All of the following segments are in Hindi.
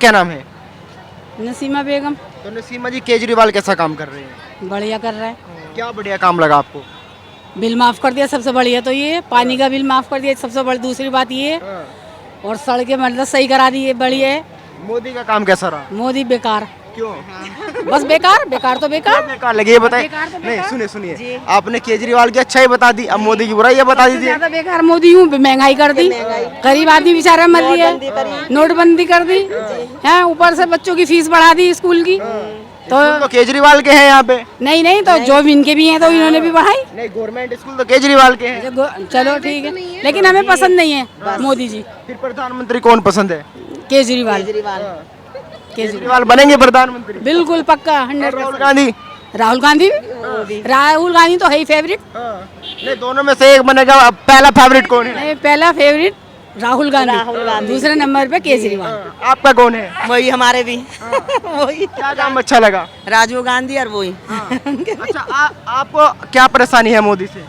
क्या नाम है? नसीमा बेगम। तो नसीमा जी, केजरीवाल कैसा काम कर रहे हैं? बढ़िया कर रहा है। क्या बढ़िया काम लगा आपको? बिल माफ कर दिया, सबसे बढ़िया तो ये पानी का बिल माफ कर दिया, सबसे बड़ी दूसरी बात ये। और सड़कें मतलब सही करा दी, ये बढ़िया है। मोदी का काम कैसा रहा? मोदी बेकार, क्यों? बस बेकार, बेकार तो बेकार। बेकार लगे, ये बताइए। बेकार तो नहीं, बेकार। सुनिए सुनिए, आपने केजरीवाल की अच्छाई बता दी, अब मोदी की बुराई बता दी थी। ज्यादा बेकार मोदी हूँ, महंगाई कर दी, गरीब आदमी बेचारा मर रही है, नोटबंदी कर दी है, ऊपर से बच्चों की फीस बढ़ा दी स्कूल की। तो केजरीवाल के हैं यहाँ पे? नहीं तो जो इनके भी हैं तो इन्होंने भी बढ़ाई। नहीं, गवर्नमेंट स्कूल तो केजरीवाल के हैं। चलो ठीक है, लेकिन हमें पसंद नहीं है मोदी जी। फिर प्रधानमंत्री कौन पसंद है? केजरीवाल। केजरीवाल बनेंगे प्रधानमंत्री? बिल्कुल पक्का, और 100%। राहुल गांधी? राहुल गांधी तो है ही फेवरेट। नहीं, दोनों में से एक बनेगा। अब पहला फेवरेट कौन है? नहीं, पहला फेवरेट राहुल गांधी, दूसरे नंबर पे केजरीवाल। आपका कौन है? वही हमारे भी वही क्या काम अच्छा लगा? राजीव गांधी और वही अच्छा, आपको क्या परेशानी है मोदी से?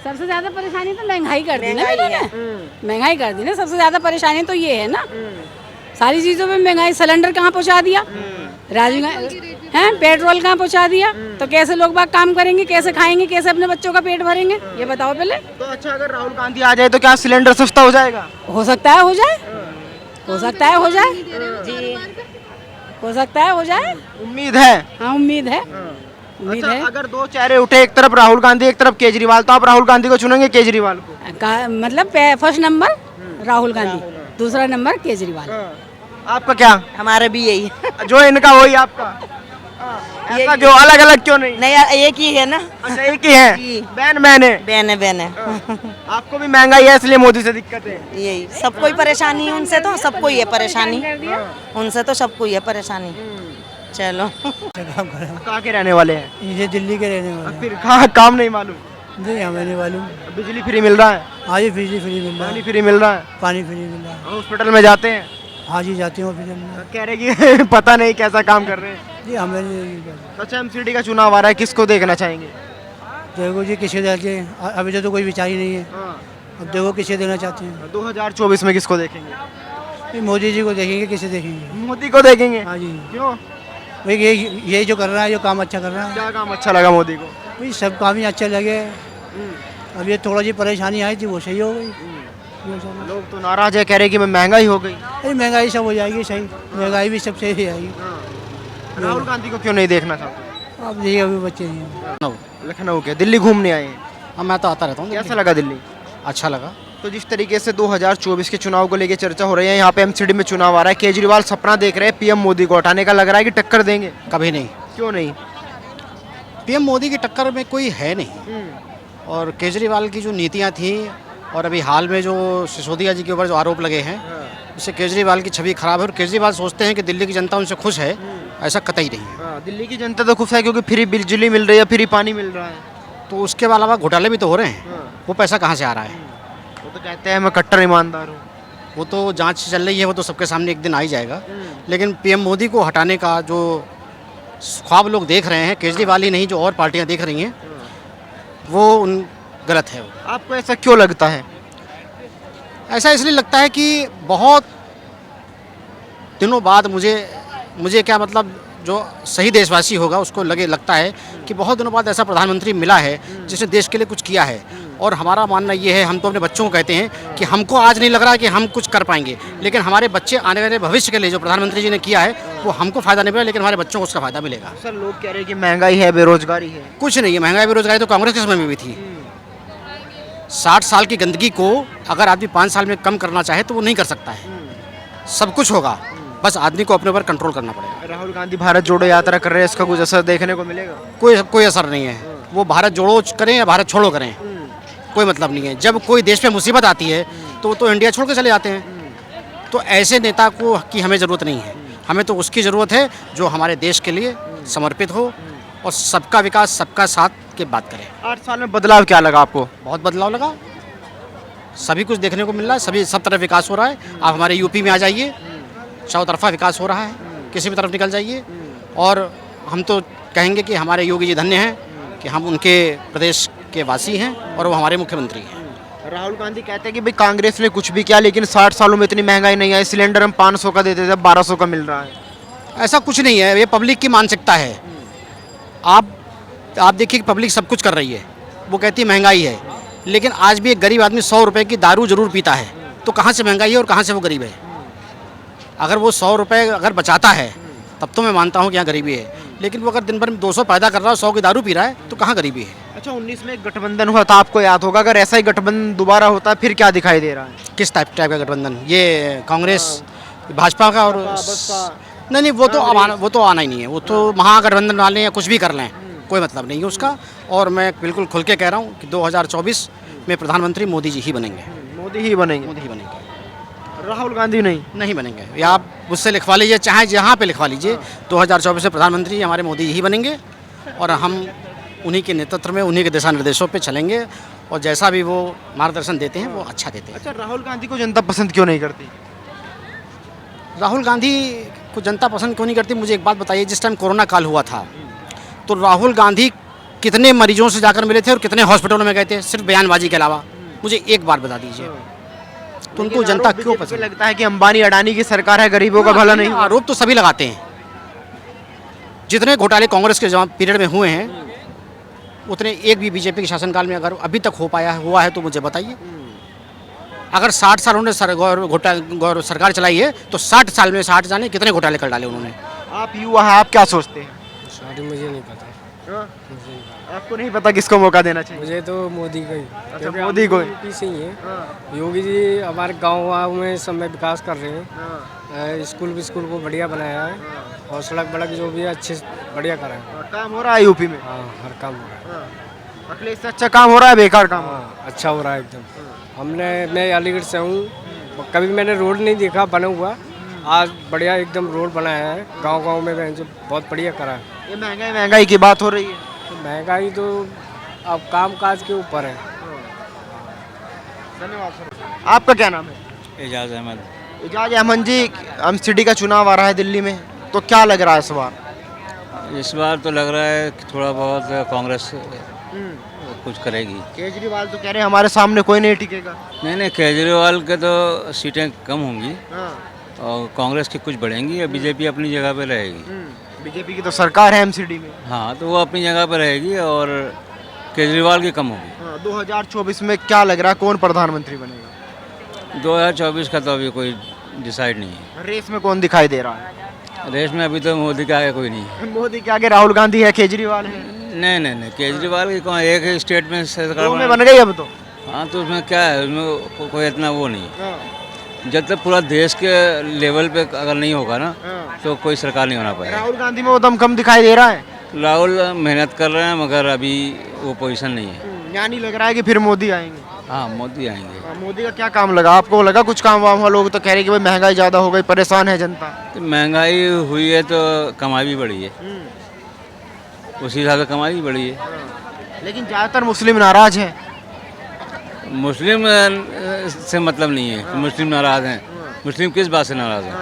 सबसे ज्यादा परेशानी तो महंगाई कर दी ना इन्होंने। महंगाई कर दी ना, सबसे ज्यादा परेशानी तो ये है ना। सारी चीजों में महंगाई, सिलेंडर कहाँ पहुँचा दिया राजीव गांधी हैं, पेट्रोल कहाँ पहुँचा दिया। तो कैसे लोग बाग काम करेंगे, कैसे खाएंगे, कैसे अपने बच्चों का पेट भरेंगे, ये बताओ पहले। तो अच्छा, अगर राहुल गांधी आ जाए तो क्या सिलेंडर सस्ता हो जाएगा? हो सकता है हो जाए, हो सकता है हो जाए जी, हो सकता है हो जाए, उम्मीद है। हाँ उम्मीद है, उम्मीद अच्छा, है। अगर दो चेहरे उठे, एक तरफ राहुल गांधी एक तरफ केजरीवाल, तो आप राहुल गांधी को चुनेंगे केजरीवाल को? मतलब फर्स्ट नंबर राहुल गांधी, दूसरा नंबर केजरीवाल। आपका क्या? हमारे भी यही जो इनका वही आपका? ऐसा क्यों, अलग अलग क्यों नहीं? नहीं एक ही है ना। अच्छा, एक ही है। जी। बहन है। बहन है आपको भी महंगाई है इसलिए मोदी से दिक्कत है? यही सबको ही परेशानी है, उनसे तो सबको ही है परेशानी, उनसे तो सबको ही है परेशानी। चलो कहाँ के रहने वाले हैं? ये दिल्ली के रहने वाले फिर कहाँ काम नहीं मालूम? नहीं, हमें नहीं मालूम। बिजली फ्री मिल रहा है, आज बिजली फ्री मिल रहा पानी है, फ्री मिल रहा है, पानी फ्री मिल रहा है। हॉस्पिटल में जाते हैं, आज ही जाती हूँ ऑफिस में। कह रहे कि पता नहीं कैसा काम कर रहे हैं। जी हमें नहीं। अच्छा, एमसीडी का चुनाव आ रहा है, किसको देखना चाहेंगे? देखो जी किसे देते हैं, अभी तो कोई विचार ही नहीं है। अब देखो किसे देना चाहते हैं। 2024 में किसको देखेंगे? फिर मोदी जी को देखेंगे, किसे देखेंगे? मोदी को देखेंगे। हाँ जी, क्यों? भाई यही जो कर रहा है, जो काम अच्छा कर रहा है, क्या काम अच्छा लगा मोदी को? भाई सब काम ही अच्छे लगे। अब ये थोड़ा सी परेशानी आई थी, वो सही हो गई। लोग तो नाराज है, कह रहे कि मैं महंगाई हो गई। अरे महंगाई सब हो जाएगी सही, महंगाई भी सब सही आएगी। राहुल गांधी को क्यों नहीं देखना चाहते? अब देखिए अभी बच्चे नहीं हैं। लखनऊ के, दिल्ली घूमने आए हैं, हाँ मैं तो आता रहता हूँ। कैसा लगा दिल्ली? अच्छा लगा। तो जिस तरीके से 2024 के चुनाव को लेकर चर्चा हो रही है, यहाँ पे एमसीडी में चुनाव आ रहा है, केजरीवाल सपना देख रहे हैं पीएम मोदी को हटाने का, लग रहा है कि टक्कर देंगे? कभी नहीं, क्यों नहीं? पीएम मोदी की टक्कर में कोई है नहीं। और केजरीवाल की जो नीतियाँ थी और अभी हाल में जो सिसोदिया जी के ऊपर जो आरोप लगे हैं, उससे केजरीवाल की छवि खराब है। और केजरीवाल सोचते हैं कि दिल्ली की जनता उनसे खुश है, ऐसा कतई नहीं है। दिल्ली की जनता तो खुश है क्योंकि फ्री बिजली मिल रही है, फ्री पानी मिल रहा है। तो उसके अलावा घोटाले भी तो हो रहे हैं, वो पैसा कहाँ से आ रहा है? वो तो कहते हैं मैं कट्टर ईमानदार हूँ। वो तो जांच चल रही है, वो तो सबके सामने एक दिन आ ही जाएगा। लेकिन पीएम मोदी को हटाने का जो ख्वाब लोग देख रहे हैं, केजरीवाल ही नहीं जो और पार्टियां देख रही हैं, वो गलत है। आपको ऐसा क्यों लगता है? ऐसा इसलिए लगता है कि बहुत दिनों बाद मुझे क्या मतलब जो सही देशवासी होगा उसको लगता है कि बहुत दिनों बाद ऐसा प्रधानमंत्री मिला है जिसने देश के लिए कुछ किया है। और हमारा मानना ये है, हम तो अपने बच्चों को कहते हैं कि हमको आज नहीं लग रहा कि हम कुछ कर पाएंगे, लेकिन हमारे बच्चे आने वाले भविष्य के लिए जो प्रधानमंत्री जी ने किया है वो हमको फ़ायदा नहीं मिला, लेकिन हमारे बच्चों को उसका फ़ायदा मिलेगा। सर, लोग कह रहे हैं कि महंगाई है, बेरोजगारी है। कुछ नहीं है, महंगाई बेरोजगारी तो कांग्रेस के समय में भी थी। 60 साल की गंदगी को अगर आदमी 5 साल में कम करना चाहे तो वो नहीं कर सकता है। सब कुछ होगा, बस आदमी को अपने ऊपर कंट्रोल करना पड़ेगा। राहुल गांधी भारत जोड़ो यात्रा कर रहे हैं, इसका कुछ असर देखने को मिलेगा? कोई असर नहीं है। वो भारत जोड़ो करें या भारत छोड़ो करें, कोई मतलब नहीं है। जब कोई देश पे मुसीबत आती है तो इंडिया छोड़ के चले जाते हैं। तो ऐसे नेता की हमें ज़रूरत नहीं है। हमें तो उसकी ज़रूरत है जो हमारे देश के लिए समर्पित हो और सबका विकास सबका साथ के बात करें। 8 साल में बदलाव क्या लगा आपको? बहुत बदलाव लगा, सभी कुछ देखने को मिल रहा है, सब तरफ विकास हो रहा है। आप हमारे यूपी में आ जाइए, चारों तरफा विकास हो रहा है, किसी भी तरफ निकल जाइए। और हम तो कहेंगे कि हमारे योगी जी धन्य हैं कि हम उनके प्रदेश के वासी हैं और वो हमारे मुख्यमंत्री हैं। राहुल गांधी कहते हैं कि भाई कांग्रेस ने कुछ भी किया लेकिन 60 सालों में इतनी महंगाई नहीं आई, सिलेंडर हम 500 का देते थे 1200 का मिल रहा है। ऐसा कुछ नहीं है, ये पब्लिक की मानसिकता है। आप देखिए कि पब्लिक सब कुछ कर रही है, वो कहती है महंगाई है, लेकिन आज भी एक गरीब आदमी 100 रुपए की दारू जरूर पीता है, तो कहाँ से महंगाई है और कहाँ से वो गरीब है? अगर वो 100 रुपए अगर बचाता है तब तो मैं मानता हूँ कि यहाँ गरीबी है, लेकिन वो अगर दिन भर में 200 पैदा कर रहा है, 100 की दारू पी रहा है, तो कहाँ गरीबी है? अच्छा 19 में एक गठबंधन हुआ था, आपको याद होगा, अगर ऐसा ही गठबंधन दोबारा होता है फिर क्या दिखाई दे रहा है? किस टाइप का गठबंधन? ये कांग्रेस भाजपा का और नहीं, वो तो आना ही नहीं है। वो तो महागठबंधन वाले या कुछ भी कर लें, कोई मतलब नहीं है उसका। और मैं बिल्कुल खुल के कह रहा हूँ कि 2024 में प्रधानमंत्री मोदी जी ही बनेंगे। मोदी ही बनेंगे, राहुल गांधी नहीं बनेंगे। या आप मुझसे लिखवा लीजिए, चाहे जहाँ पे लिखवा लीजिए, 2024 में प्रधानमंत्री हमारे मोदी जी ही बनेंगे और हम उन्हीं के नेतृत्व में, उन्हीं के दिशा निर्देशों पे चलेंगे और जैसा भी वो मार्गदर्शन देते हैं वो अच्छा देते हैं। अच्छा राहुल गांधी को जनता पसंद क्यों नहीं करती? राहुल गांधी को जनता पसंद क्यों नहीं करती? मुझे एक बात बताइए, जिस टाइम कोरोना काल हुआ था तो राहुल गांधी कितने मरीजों से जाकर मिले थे और कितने हॉस्पिटलों में गए थे, सिर्फ बयानबाजी के अलावा? मुझे एक बात बता दीजिए, तो उनको जनता क्यों पसंद? लगता है कि अंबानी अडानी की सरकार है, गरीबों का भला नहीं। आरोप तो सभी लगाते हैं, जितने घोटाले कांग्रेस के पीरियड में हुए हैं उतने एक भी बीजेपी के शासनकाल में अगर अभी तक हुआ है तो मुझे बताइए। अगर 60 साल उन्होंने सरकार चलाई है तो 60 साल में 60 जाने कितने घोटाले कर डाले उन्होंने। आप युवा हैं, आप क्या सोचते हैं? मुझे नहीं पता, आपको नहीं पता किसको मौका देना चाहिए? मुझे तो मोदी का ही। अच्छा मोदी को पीछे ही है। योगी जी हमारे गाँव में सब में विकास कर रहे हैं, स्कूल को बढ़िया बनाया है और सड़क जो भी है अच्छे बढ़िया करा है। काम हो रहा है यूपी में? हाँ, हर काम हो रहा है। अखिलेश से अच्छा काम हो रहा है, बेकार काम? हाँ, अच्छा हो रहा है एकदम। मैं अलीगढ़ से हूँ, कभी मैंने रोड नहीं देखा बना हुआ, आज बढ़िया एकदम रोड बनाया है गांव में, जो बहुत बढ़िया करा है। ये महंगाई की बात हो रही है, तो महंगाई तो अब काम काज के ऊपर है। धन्यवाद सर। आपका क्या नाम है? एजाज अहमद। एजाज अहमद जी, एमसीडी का चुनाव आ रहा है दिल्ली में, तो क्या लग रहा है इस बार? इस बार तो लग रहा है कि थोड़ा बहुत कांग्रेस कुछ करेगी। केजरीवाल तो कह रहे हैं हमारे सामने कोई नहीं टिकेगा। नहीं, केजरीवाल के तो सीटें कम होंगी और कांग्रेस की कुछ बढ़ेंगी और बीजेपी अपनी जगह पे रहेगी। बीजेपी की तो सरकार है एमसीडी में। हाँ, तो वो अपनी जगह पे रहेगी और केजरीवाल की कम होगी। 2024 में क्या लग रहा है, कौन प्रधानमंत्री बनेगा? 2024 का तो अभी कोई डिसाइड नहीं है। रेस में कौन दिखाई दे रहा है? रेस में अभी तो मोदी के आगे कोई नहीं है। मोदी के आगे राहुल गांधी है, केजरीवाल है? नहीं, केजरीवाल की कौन, एक ही स्टेट में सरकार में बन गई अब तो। हाँ, तो उसमें क्या है, उसमें कोई इतना वो नहीं है। जब तक पूरा देश के लेवल पे अगर नहीं होगा ना तो कोई सरकार नहीं होना पाएगा। राहुल गांधी में वो दम कम दिखाई दे रहा है। राहुल मेहनत कर रहे हैं मगर अभी वो पोजीशन नहीं है। यानी लग रहा है कि फिर मोदी आएंगे। हाँ, मोदी आएंगे। मोदी का क्या काम लगा आपको? लगा कुछ काम वाम हुआ? लोग तो कह रहे कि भाई महंगाई ज़्यादा हो गई, परेशान है जनता। तो महंगाई हुई है तो कमाई भी बढ़ी है, उसी हिसाब से कमाई भी बढ़ी है। लेकिन ज़्यादातर मुस्लिम नाराज हैं। मुस्लिम से मतलब नहीं है कि मुस्लिम नाराज़ हैं। मुस्लिम किस बात से नाराज़ हैं?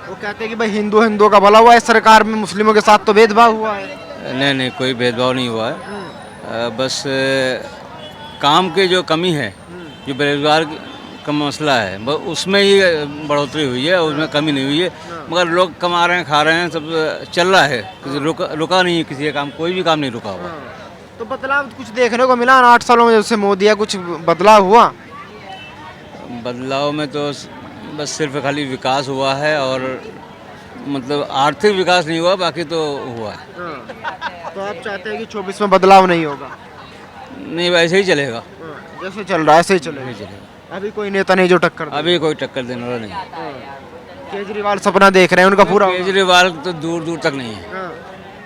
वो कहते हैं कि भाई हिंदुओं का भला हुआ है, सरकार में मुस्लिमों के साथ तो भेदभाव हुआ है। नहीं, कोई भेदभाव नहीं हुआ है। बस काम की जो कमी है, जो बेरोजगार का मसला है, उसमें ही बढ़ोतरी हुई है, उसमें कमी नहीं हुई है। मगर लोग कमा रहे हैं, खा रहे हैं, सब चल रहा है, रुका नहीं है किसी का काम, कोई भी काम नहीं रुका हुआ। तो बदलाव कुछ देखने को मिला 8 सालों में जब से मोदी है, कुछ बदलाव हुआ? बदलाव में तो बस सिर्फ खाली विकास हुआ है और मतलब आर्थिक विकास नहीं हुआ, बाकी तो हुआ है। तो आप चाहते हैं कि 24 में बदलाव नहीं होगा? नहीं, वैसे ही चलेगा, जैसे चल रहा है ऐसे ही चलेगा। अभी कोई नेता नहीं जो टक्कर दे? अभी कोई टक्कर देने वाला नहीं। केजरीवाल सपना देख रहे हैं उनका पूरा? केजरीवाल तो दूर तक नहीं है।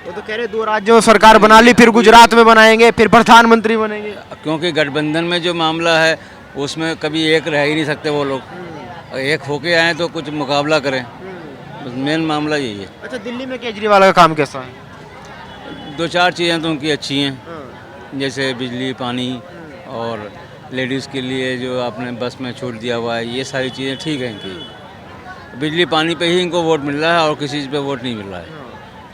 वो तो कह रहे 2 राज्यों में सरकार बना ली, फिर गुजरात में बनाएंगे, फिर प्रधानमंत्री बनेंगे। क्योंकि गठबंधन में जो मामला है उसमें कभी एक रह ही नहीं सकते वो लोग, एक होके आए तो कुछ मुकाबला करें, बस मेन मामला यही है। अच्छा, दिल्ली में केजरीवाल का काम कैसा है? 2-4 चीज़ें तो उनकी अच्छी हैं, जैसे बिजली, पानी और लेडीज़ के लिए जो आपने बस में छूट दिया हुआ है, ये सारी चीज़ें ठीक हैं इनकी। बिजली पानी पे ही इनको वोट मिल रहा है और किसी चीज़ पे वोट नहीं मिल रहा है।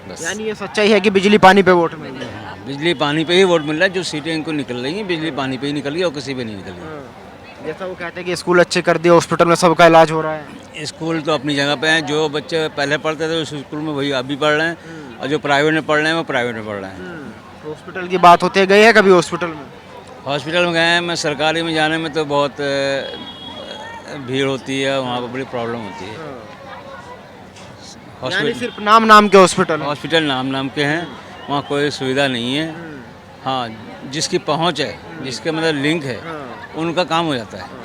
बस यानी ये सच्चाई है कि बिजली पानी पे वोट मिल रहा है? बिजली पानी पे ही वोट मिल रहा है। जो सीटें इनको निकल रही हैं बिजली पानी पे ही निकल रही है और किसी पे नहीं निकल रही। जैसा वो कहते हैं कि स्कूल अच्छे कर दिए, हॉस्पिटल में सबका इलाज हो रहा है। स्कूल तो अपनी जगह पे हैं, जो बच्चे पहले पढ़ते थे उस स्कूल में वही अभी पढ़ रहे हैं, और जो प्राइवेट में पढ़ रहे हैं वो प्राइवेट में पढ़ रहे हैं। हॉस्पिटल की बात होती है, गए हैं कभी हॉस्पिटल में? हॉस्पिटल में गए हैं, मैं सरकारी में जाने में तो बहुत भीड़ होती है, वहाँ पर बड़ी प्रॉब्लम होती है। यानी हॉस्पिटल सिर्फ नाम के हॉस्पिटल हैं। हॉस्पिटल नाम के हैं, वहाँ कोई सुविधा नहीं है। हाँ, जिसकी पहुँच है, जिसके मतलब लिंक है, उनका काम हो जाता है।